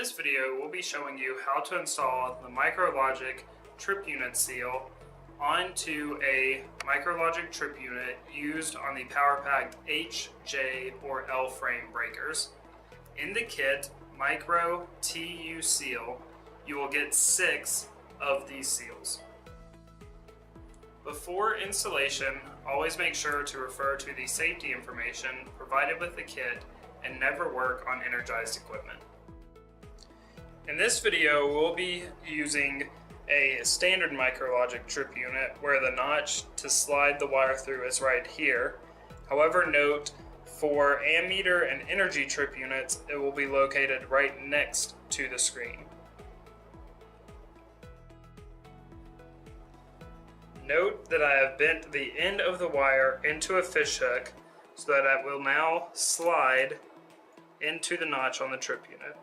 this video, we'll be showing you how to install the MicroLogic trip unit seal onto a MicroLogic trip unit used on the PowerPact H, J, or L frame breakers. In the kit, MICROTUSEAL, you will get 6 of these seals. Before installation, always make sure to refer to the safety information provided with the kit and never work on energized equipment. In this video, we'll be using a standard MicroLogic trip unit where the notch to slide the wire through is right here. However, note for ammeter and energy trip units, it will be located right next to the screen. Note that I have bent the end of the wire into a fish hook so that it will now slide into the notch on the trip unit.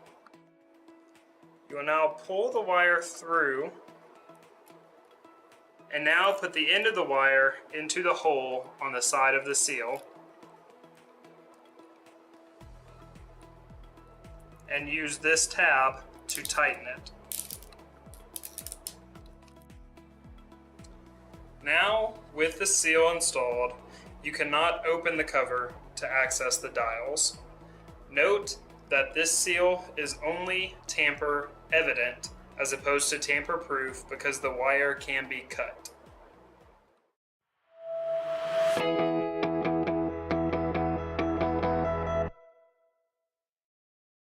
You will now pull the wire through and now put the end of the wire into the hole on the side of the seal and use this tab to tighten it. Now, with the seal installed, you cannot open the cover to access the dials. Note that this seal is only tamper evident as opposed to tamper proof because the wire can be cut.